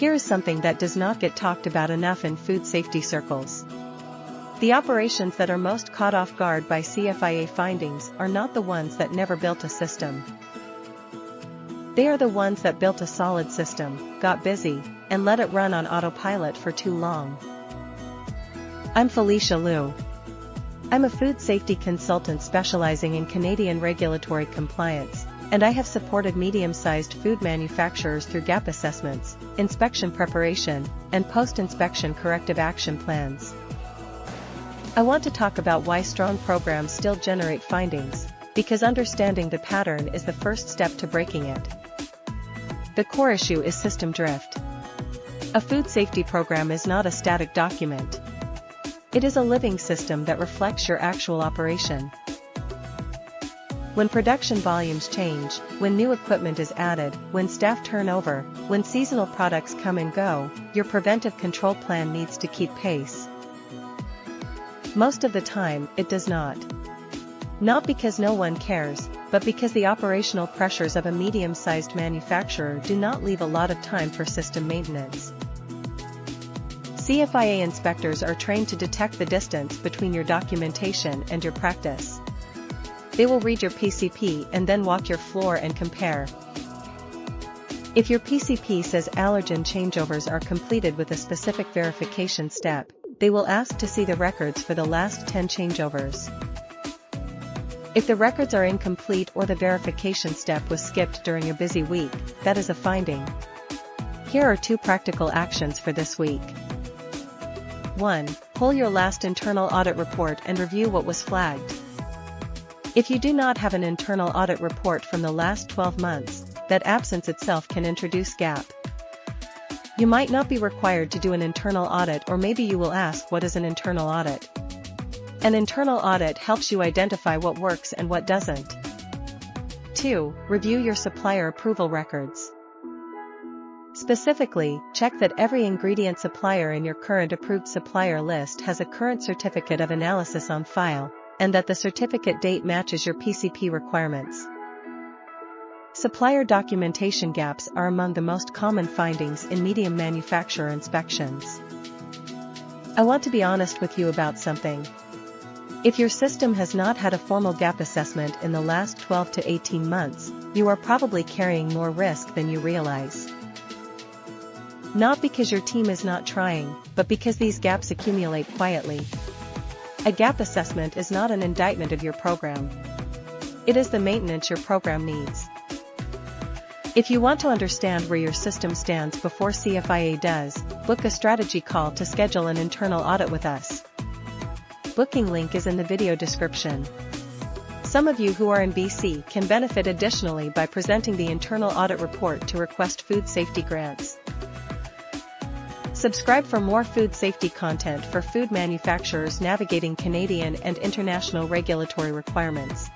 Here is something that does not get talked about enough in food safety circles. The operations that are most caught off guard by CFIA findings are not the ones that never built a system. They are the ones that built a solid system, got busy, and let it run on autopilot for too long. I'm Felicia Loo. I'm a food safety consultant specializing in Canadian regulatory compliance, and I have supported medium-sized food manufacturers through gap assessments, inspection preparation, and post-inspection corrective action plans. I want to talk about why strong programs still generate findings, because understanding the pattern is the first step to breaking it. The core issue is system drift. A food safety program is not a static document. It is a living system that reflects your actual operation. When production volumes change, when new equipment is added, when staff turnover, when seasonal products come and go, your preventive control plan needs to keep pace. Most of the time, it does not. Not because no one cares, but because the operational pressures of a medium-sized manufacturer do not leave a lot of time for system maintenance. CFIA inspectors are trained to detect the distance between your documentation and your practice. They will read your PCP and then walk your floor and compare. If your PCP says allergen changeovers are completed with a specific verification step, they will ask to see the records for the last 10 changeovers. If the records are incomplete or the verification step was skipped during a busy week, that is a finding. Here are 2 practical actions for this week. 1. Pull your last internal audit report and review what was flagged. If you do not have an internal audit report from the last 12 months, that absence itself can introduce gap. You might not be required to do an internal audit, or maybe you will ask, what is an internal audit? An internal audit helps you identify what works and what doesn't. 2. Review your supplier approval records. Specifically, check that every ingredient supplier in your current approved supplier list has a current certificate of analysis on file, and that the certificate date matches your PCP requirements. Supplier documentation gaps are among the most common findings in medium manufacturer inspections. I want to be honest with you about something. If your system has not had a formal gap assessment in the last 12 to 18 months, you are probably carrying more risk than you realize. Not because your team is not trying, but because these gaps accumulate quietly. A gap assessment is not an indictment of your program. It is the maintenance your program needs. If you want to understand where your system stands before CFIA does, book a strategy call to schedule an internal audit with us. Booking link is in the video description. Some of you who are in BC can benefit additionally by presenting the internal audit report to request food safety grants. Subscribe for more food safety content for food manufacturers navigating Canadian and international regulatory requirements.